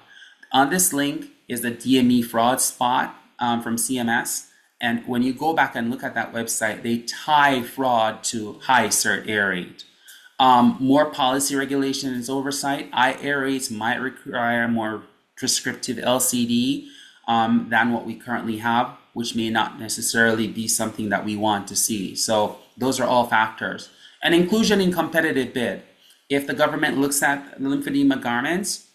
On this link is the DME fraud spot from CMS. And when you go back and look at that website, they tie fraud to high CERT error rate. More policy regulations oversight. High error rates might require more prescriptive LCD than what we currently have, which may not necessarily be something that we want to see. So those are all factors. And inclusion in competitive bid. If the government looks at the lymphedema garments,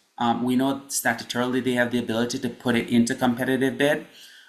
we know statutorily they have the ability to put it into competitive bid.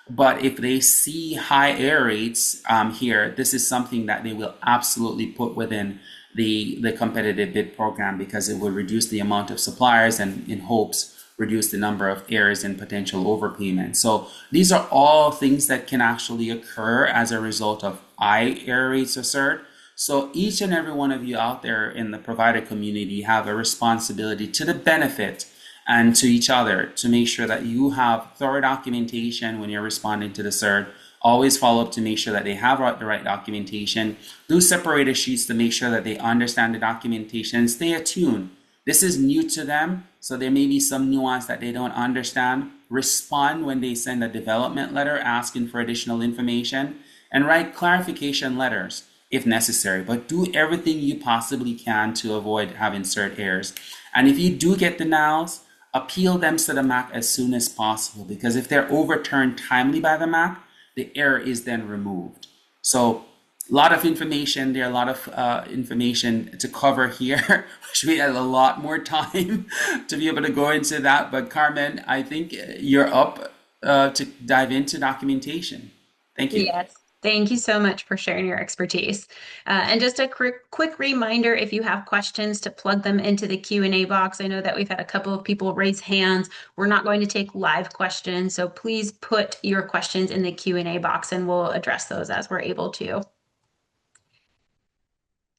But if they see high error rates here, this is something that they will absolutely put within the competitive bid program, because it will reduce the amount of suppliers and in hopes reduce the number of errors and potential overpayment. So these are all things that can actually occur as a result of high error rates of cert. So each and every one of you out there in the provider community have a responsibility to the benefit and to each other to make sure that you have thorough documentation when you're responding to the cert. Always follow up to make sure that they have the right documentation. Do separator sheets to make sure that they understand the documentation. Stay attuned. This is new to them, so there may be some nuance that they don't understand. Respond when they send a development letter asking for additional information, and write clarification letters if necessary. But do everything you possibly can to avoid having cert errors. And if you do get denials, appeal them to the MAC as soon as possible, because if they're overturned timely by the MAC, the error is then removed. So a lot of information there, a lot of information to cover here, which we had a lot more time to be able to go into that. But Carmen, I think you're up to dive into documentation. Thank you. Yes. Thank you so much for sharing your expertise. And just a quick reminder, if you have questions, to plug them into the Q&A box. I know that we've had a couple of people raise hands. We're not going to take live questions, so please put your questions in the Q&A box and we'll address those as we're able to.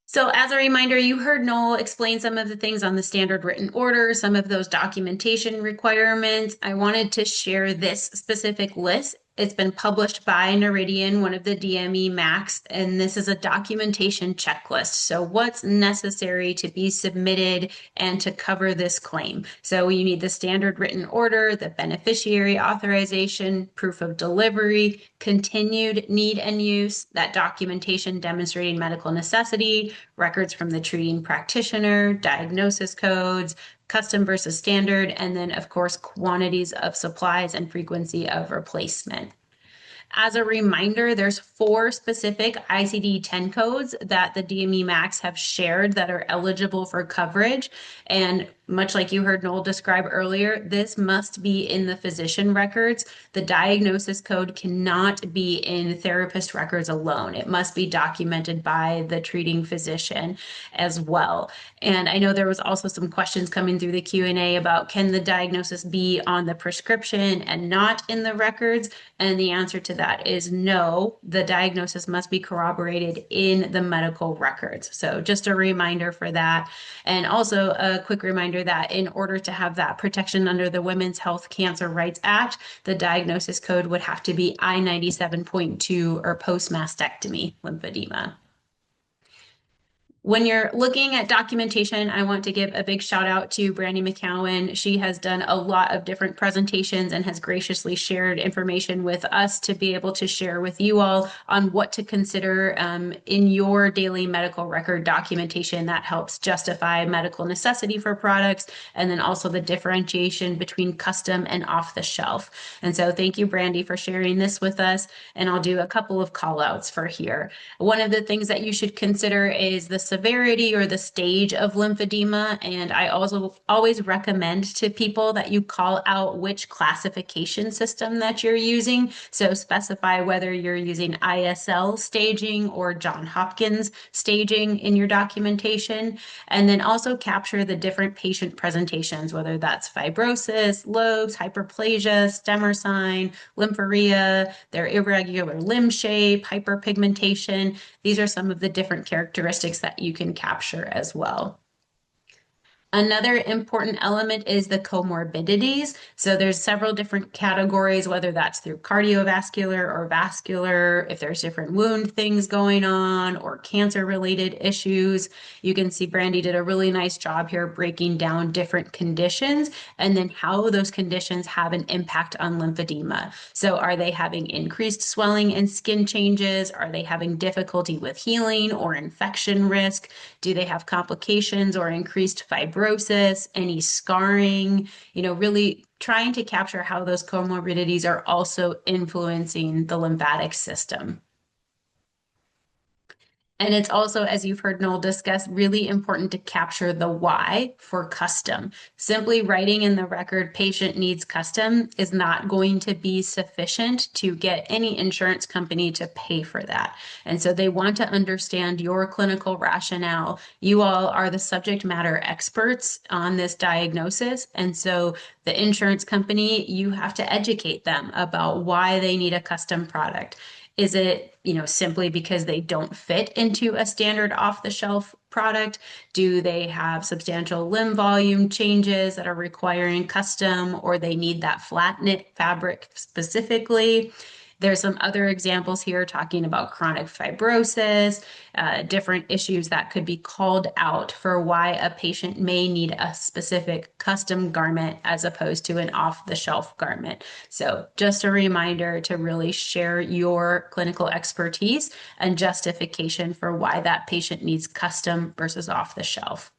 So as a reminder, you heard Noel explain some of the things on the standard written order, some of those documentation requirements. I wanted to share this specific list. It's been published by Noridian, one of the DME MACs, and this is a documentation checklist. So what's necessary to be submitted and to cover this claim? So you need the standard written order, the beneficiary authorization, proof of delivery, continued need and use, that documentation demonstrating medical necessity, records from the treating practitioner, diagnosis codes, custom versus standard, and then of course quantities of supplies and frequency of replacement. As a reminder, there's 4 specific ICD-10 codes that the DME MACs have shared that are eligible for coverage. And much like you heard Noel describe earlier, this must be in the physician records. The diagnosis code cannot be in therapist records alone. It must be documented by the treating physician as well. And I know there was also some questions coming through the Q&A about, can the diagnosis be on the prescription and not in the records? And the answer to that is no, the diagnosis must be corroborated in the medical records. So just a reminder for that. And also a quick reminder that in order to have that protection under the Women's Health Cancer Rights Act, the diagnosis code would have to be I-97.2 or post-mastectomy lymphedema. When you're looking at documentation, I want to give a big shout out to Brandy McCowan. She has done a lot of different presentations and has graciously shared information with us to be able to share with you all on what to consider in your daily medical record documentation that helps justify medical necessity for products, and then also the differentiation between custom and off the shelf. And so thank you, Brandy, for sharing this with us. And I'll do a couple of call outs for here. One of the things that you should consider is the severity or the stage of lymphedema. And I also always recommend to people that you call out which classification system that you're using. So specify whether you're using ISL staging or Johns Hopkins staging in your documentation. And then also capture the different patient presentations, whether that's fibrosis, lobes, hyperplasia, stemmer sign, lymphorrhea, their irregular limb shape, hyperpigmentation. These are some of the different characteristics that you can capture as well. Another important element is the comorbidities. So there's several different categories, whether that's through cardiovascular or vascular, if there's different wound things going on or cancer-related issues. You can see Brandy did a really nice job here breaking down different conditions and then how those conditions have an impact on lymphedema. So are they having increased swelling and skin changes? Are they having difficulty with healing or infection risk? Do they have complications or increased fibrosis, any scarring? Really trying to capture how those comorbidities are also influencing the lymphatic system. And it's also, as you've heard Noel discuss, really important to capture the why for custom. Simply writing in the record patient needs custom is not going to be sufficient to get any insurance company to pay for that. And so they want to understand your clinical rationale. You all are the subject matter experts on this diagnosis. And so the insurance company, you have to educate them about why they need a custom product. Is it, simply because they don't fit into a standard off-the-shelf product? Do they have substantial limb volume changes that are requiring custom, or they need that flat knit fabric specifically? There's some other examples here talking about chronic fibrosis, different issues that could be called out for why a patient may need a specific custom garment as opposed to an off-the-shelf garment. So just a reminder to really share your clinical expertise and justification for why that patient needs custom versus off-the-shelf.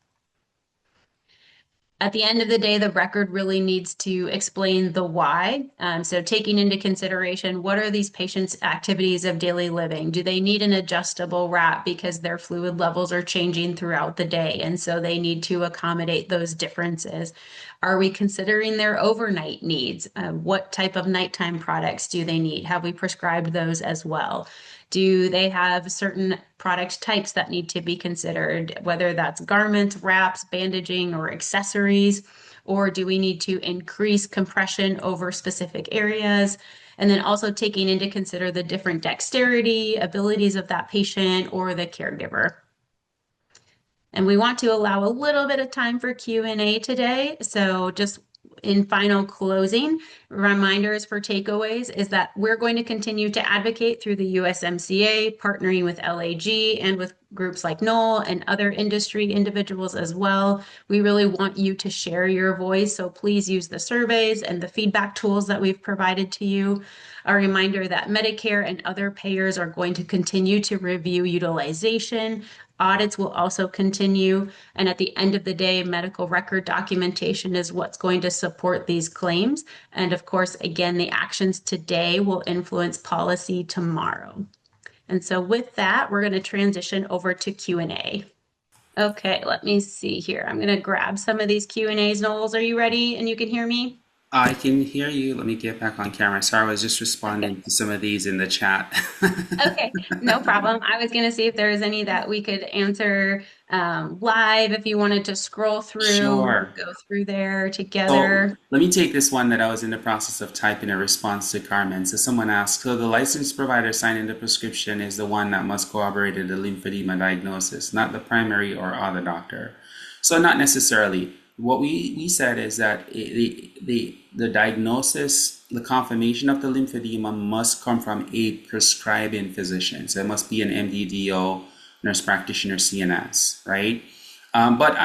At the end of the day, the record really needs to explain the why. So taking into consideration, what are these patients' activities of daily living? Do they need an adjustable wrap because their fluid levels are changing throughout the day? And so they need to accommodate those differences. Are we considering their overnight needs? What type of nighttime products do they need? Have we prescribed those as well? Do they have certain product types that need to be considered, whether that's garments, wraps, bandaging, or accessories? Or do we need to increase compression over specific areas? And then also taking into consider the different dexterity, abilities of that patient or the caregiver. And we want to allow a little bit of time for Q&A today. So just in final closing, reminders for takeaways is that we're going to continue to advocate through the USMCA, partnering with LAG and with groups like Noel and other industry individuals as well. We really want you to share your voice, so please use the surveys and the feedback tools that we've provided to you. A reminder that Medicare and other payers are going to continue to review utilization. Audits will also continue. And at the end of the day, medical record documentation is what's going to support these claims. And of course, again, the actions today will influence policy tomorrow. And so with that, we're going to transition over to Q&A. Okay, let me see here. I'm going to grab some of these Q&As. Knowles, are you ready and you can hear me? I can hear you. Let me get back on camera. Sorry, I was just Okay. responding to some of these in the chat. Okay, no problem. I was going to see if there was any that we could answer live if you wanted to scroll through, we Sure. could go through there So together. let me take this one that I was in the process of typing a response to Carmen. So someone asked, so the licensed provider signing the prescription is the one that must corroborate the lymphedema diagnosis, not the primary or other doctor. So not necessarily. What we said is that the diagnosis, the confirmation of the lymphedema must come from a prescribing physician. So it must be an MDDO, nurse practitioner, CNS, right? But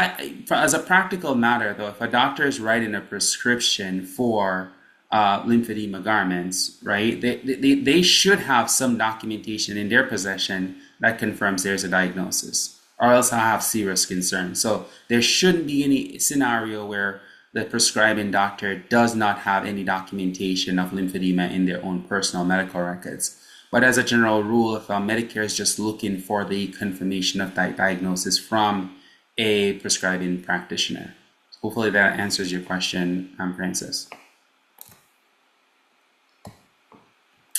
as a practical matter, though, if a doctor is writing a prescription for lymphedema garments, right, they should have some documentation in their possession that confirms there's a diagnosis, or else I have serious concerns. So there shouldn't be any scenario where the prescribing doctor does not have any documentation of lymphedema in their own personal medical records. But as a general rule, if Medicare is just looking for the confirmation of that diagnosis from a prescribing practitioner. Hopefully that answers your question, Francis.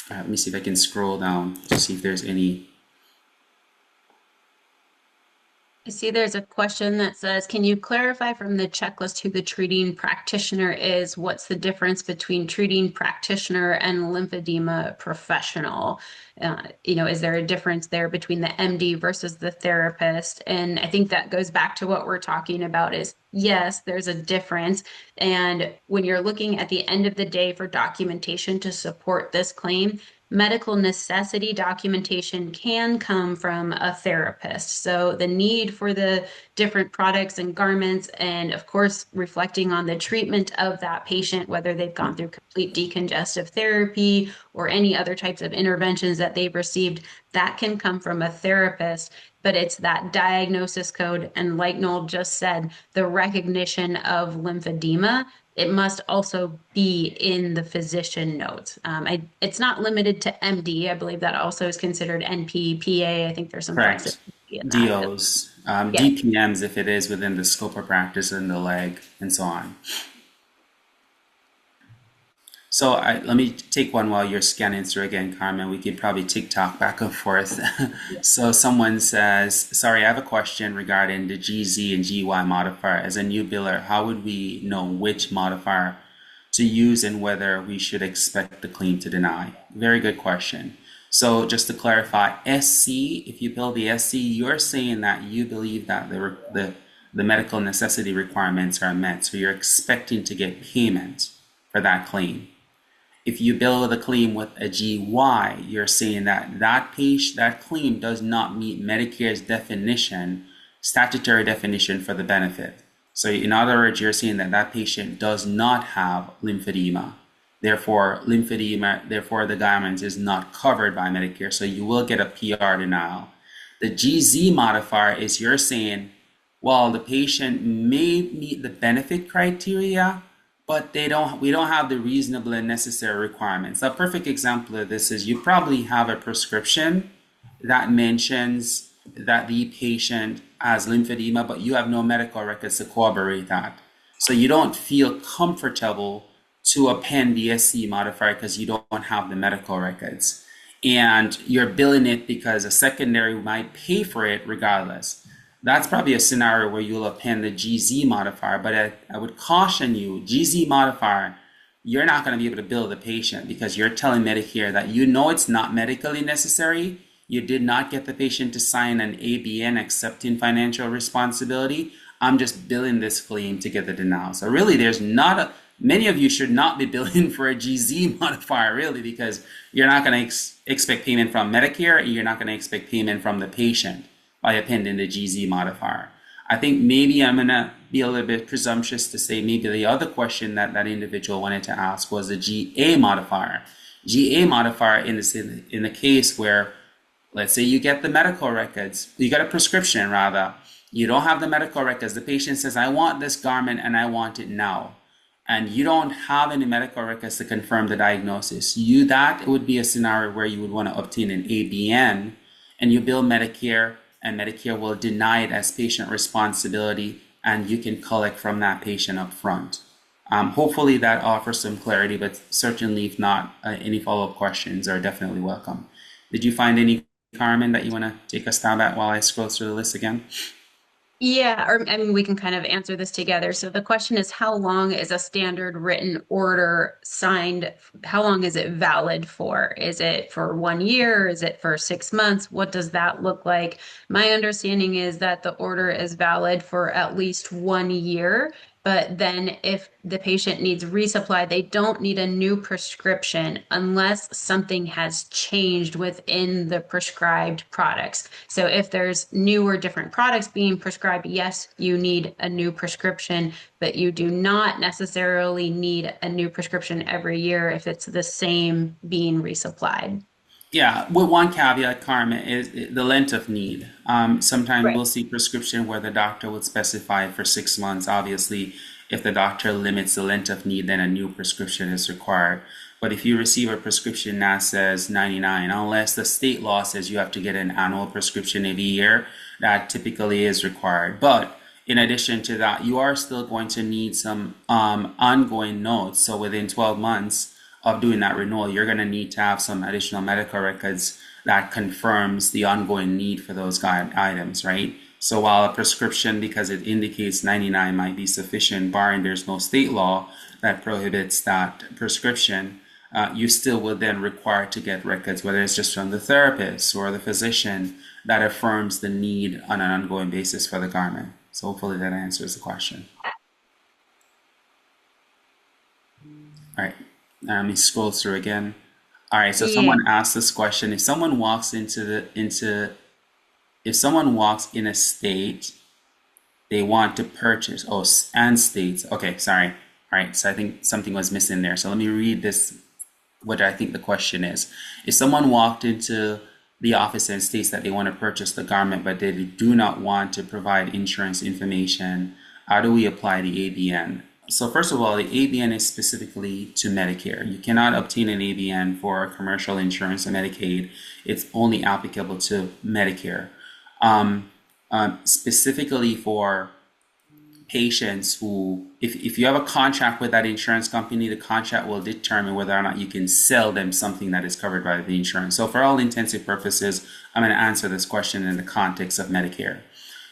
Let me see if I can scroll down to see if there's any. I see there's a question that says, can you clarify from the checklist who the treating practitioner is? What's the difference between treating practitioner and lymphedema professional? Is there a difference there between the MD versus the therapist? And I think that goes back to what we're talking about is, yes, there's a difference. And when you're looking at the end of the day for documentation to support this claim, medical necessity documentation can come from a therapist. So the need for the different products and garments, and of course, reflecting on the treatment of that patient, whether they've gone through complete decongestive therapy or any other types of interventions that they've received, that can come from a therapist. But it's that diagnosis code, and like Noel just said, the recognition of lymphedema it must also be in the physician notes. It's not limited to MD. I believe that also is considered NP, PA. I think there's some Correct. flexibility in that. DOs, Yeah. DPMs if it is within the scope of practice in the leg, and so on. So let me take one while you're scanning through again, Carmen. We could probably tick-tock back and forth. So someone says, sorry, I have a question regarding the GZ and GY modifier. As a new biller, how would we know which modifier to use and whether we should expect the claim to deny? Very good question. So just to clarify, SC, if you bill the SC, you're saying that you believe that the medical necessity requirements are met. So you're expecting to get payment for that claim. If you bill the claim with a GY, you're saying that that claim does not meet Medicare's definition, statutory definition for the benefit. So in other words, you're saying that that patient does not have lymphedema. Therefore, the garment is not covered by Medicare. So you will get a PR denial. The GZ modifier is you're saying, well, the patient may meet the benefit criteria, but we don't have the reasonable and necessary requirements. A perfect example of this is you probably have a prescription that mentions that the patient has lymphedema, but you have no medical records to corroborate that. So you don't feel comfortable to append the SC modifier because you don't have the medical records. And you're billing it because a secondary might pay for it regardless. That's probably a scenario where you'll append the GZ modifier, but I would caution you, GZ modifier, you're not going to be able to bill the patient because you're telling Medicare that you know it's not medically necessary. You did not get the patient to sign an ABN accepting financial responsibility. I'm just billing this claim to get the denial. So really, many of you should not be billing for a GZ modifier, really, because you're not going to expect payment from Medicare and you're not going to expect payment from the patient by appending the GZ modifier. I think maybe I'm going to be a little bit presumptuous to say maybe the other question that that individual wanted to ask was the GA modifier. GA modifier in the case where, let's say you get the medical records, you get a prescription rather, you don't have the medical records, the patient says, I want this garment and I want it now. And you don't have any medical records to confirm the diagnosis. That would be a scenario where you would want to obtain an ABN and you bill Medicare, and Medicare will deny it as patient responsibility, and you can collect from that patient up front. Hopefully that offers some clarity, but certainly if not, any follow-up questions are definitely welcome. Did you find any, Carmen, that you want to take a stab at while I scroll through the list again? Yeah, or I mean, we can kind of answer this together. So the question is, how long is a standard written order signed? How long is it valid for? Is it for 1 year? Is it for 6 months? What does that look like? My understanding is that the order is valid for at least 1 year. But then if the patient needs resupply, they don't need a new prescription unless something has changed within the prescribed products. So if there's new or different products being prescribed, yes, you need a new prescription, but you do not necessarily need a new prescription every year if it's the same being resupplied. Yeah, with one caveat, Carmen, is the length of need. Sometimes Right. we'll see prescription where the doctor would specify for 6 months. Obviously, if the doctor limits the length of need, then a new prescription is required. But if you receive a prescription that says 99, unless the state law says you have to get an annual prescription every year, that typically is required. But in addition to that, you are still going to need some ongoing notes. So within 12 months, of doing that renewal, you're going to need to have some additional medical records that confirms the ongoing need for those items, right? So while a prescription, because it indicates 99 might be sufficient, barring there's no state law that prohibits that prescription, you still would then require to get records, whether it's just from the therapist or the physician, that affirms the need on an ongoing basis for the garment. So hopefully that answers the question. All right. Let me scroll through again. All right, so Yeah. someone asked this question. If someone walks in a state they want to purchase, and states, okay, sorry. All right, so I think something was missing there. So let me read this, what I think the question is. If someone walked into the office and states that they want to purchase the garment, but they do not want to provide insurance information, how do we apply the ABN? So first of all, the ABN is specifically to Medicare. You cannot obtain an ABN for commercial insurance or Medicaid. It's only applicable to Medicare. Specifically for patients who, if you have a contract with that insurance company, the contract will determine whether or not you can sell them something that is covered by the insurance. So for all intensive purposes, I'm going to answer this question in the context of Medicare.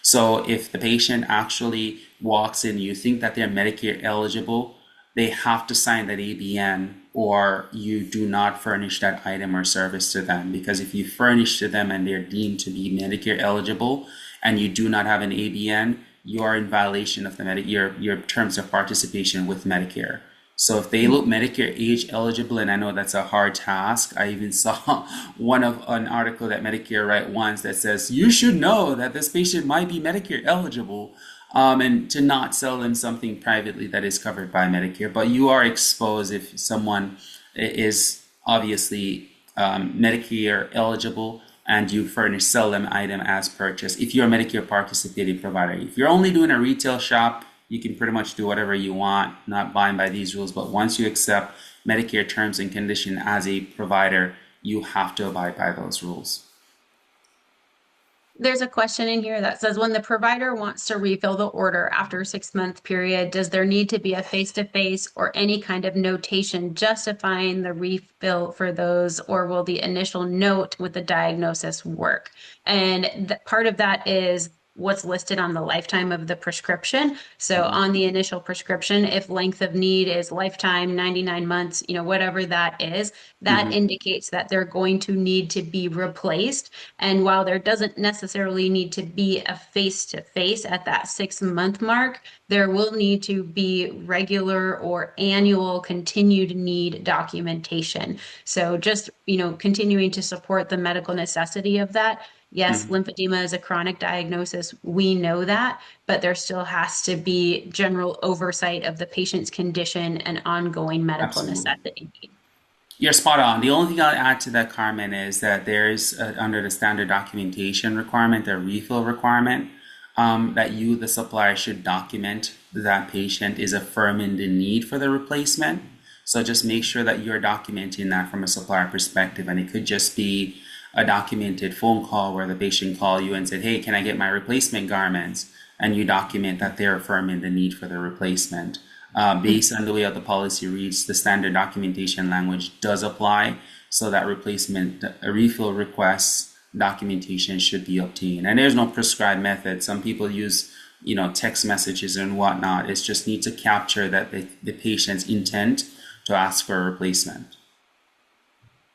So if the patient actually walks in, you think that they're Medicare eligible, they have to sign that ABN, or you do not furnish that item or service to them. Because if you furnish to them and they're deemed to be Medicare eligible and you do not have an ABN, you are in violation of your terms of participation with Medicare. So if they look Medicare age eligible, and I know that's a hard task. I even saw an article that Medicare write once that says you should know that this patient might be Medicare eligible, and to not sell them something privately that is covered by Medicare. But you are exposed if someone is obviously Medicare eligible and you sell them item as purchased. If you're a Medicare participating provider, if you're only doing a retail shop, you can pretty much do whatever you want, not bound by these rules. But once you accept Medicare terms and conditions as a provider, you have to abide by those rules. There's a question in here that says, when the provider wants to refill the order after a 6-month period, does there need to be a face-to-face or any kind of notation justifying the refill for those, or will the initial note with the diagnosis work? And part of that is what's listed on the lifetime of the prescription. So on the initial prescription, if length of need is lifetime, 99 months, whatever that is, that indicates that they're going to need to be replaced. And while there doesn't necessarily need to be a face-to-face at that 6-month mark, there will need to be regular or annual continued need documentation. So just, continuing to support the medical necessity of that. Yes, lymphedema is a chronic diagnosis. We know that, but there still has to be general oversight of the patient's condition and ongoing medical Absolutely. necessity. You're spot on. The only thing I'll add to that, Carmen, is that there's under the standard documentation requirement, a refill requirement, that you, the supplier, should document that patient is affirming the need for the replacement. So just make sure that you're documenting that from a supplier perspective. And it could just be a documented phone call where the patient called you and said, hey, can I get my replacement garments? And you document that they're affirming the need for the replacement. Based on the way the policy reads, the standard documentation language does apply, so that refill requests documentation should be obtained. And there's no prescribed method. Some people use, text messages and whatnot. It just needs to capture that the patient's intent to ask for a replacement.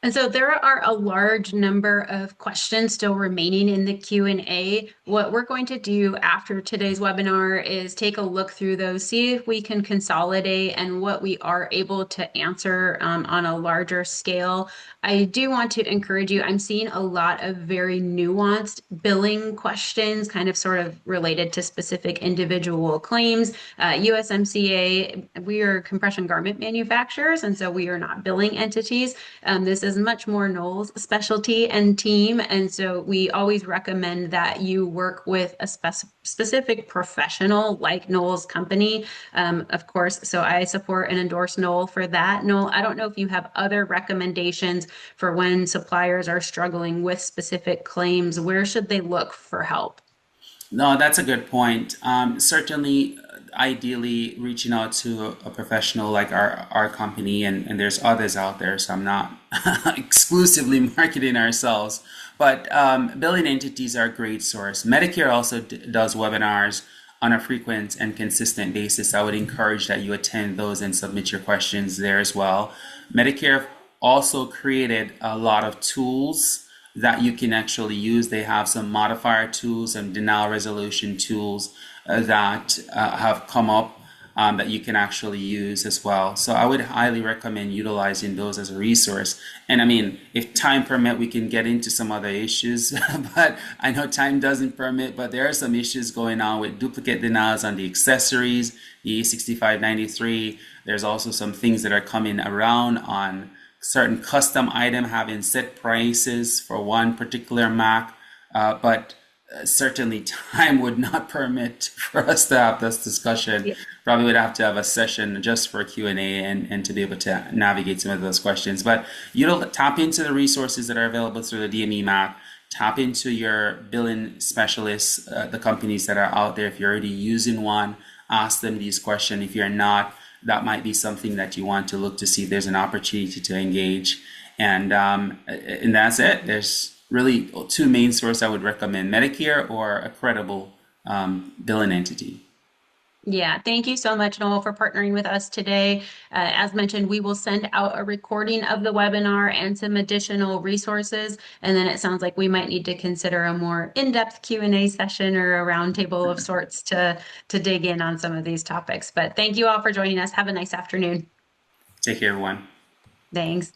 And so there are a large number of questions still remaining in the Q&A. What we're going to do after today's webinar is take a look through those, see if we can consolidate and what we are able to answer on a larger scale. I do want to encourage you, I'm seeing a lot of very nuanced billing questions, kind of sort of related to specific individual claims. USMCA, we are compression garment manufacturers, and so we are not billing entities. This is much more Noel's specialty and team. And so we always recommend that you work with a specific professional like Noel's company, of course. So I support and endorse Noel for that. Noel, I don't know if you have other recommendations for when suppliers are struggling with specific claims. Where should they look for help? No, that's a good point. Certainly, ideally, reaching out to a professional like our company, and there's others out there, so I'm not exclusively marketing ourselves. But billing entities are a great source. Medicare also does webinars on a frequent and consistent basis. I would encourage that you attend those and submit your questions there as well. Medicare also created a lot of tools that you can actually use. They have some modifier tools and denial resolution tools that have come up that you can actually use as well. So I would highly recommend utilizing those as a resource. And I mean, if time permit, we can get into some other issues, but I know time doesn't permit, but there are some issues going on with duplicate denials on the accessories, the 6593. There's also some things that are coming around on certain custom item having set prices for one particular MAC. But certainly time would not permit for us to have this discussion. Probably would have to have a session just for Q&A and to be able to navigate some of those questions. But tap into the resources that are available through the DME map. Tap into your billing specialists, the companies that are out there. If you're already using one, ask them these questions. If you're not, that might be something that you want to look to see if there's an opportunity to engage. And that's it. There's really two main sources I would recommend: Medicare or a credible billing entity. Yeah, thank you so much, Noel, for partnering with us today. As mentioned, we will send out a recording of the webinar and some additional resources. And then it sounds like we might need to consider a more in-depth Q&A session or a roundtable of sorts to dig in on some of these topics. But thank you all for joining us. Have a nice afternoon. Take care, everyone. Thanks.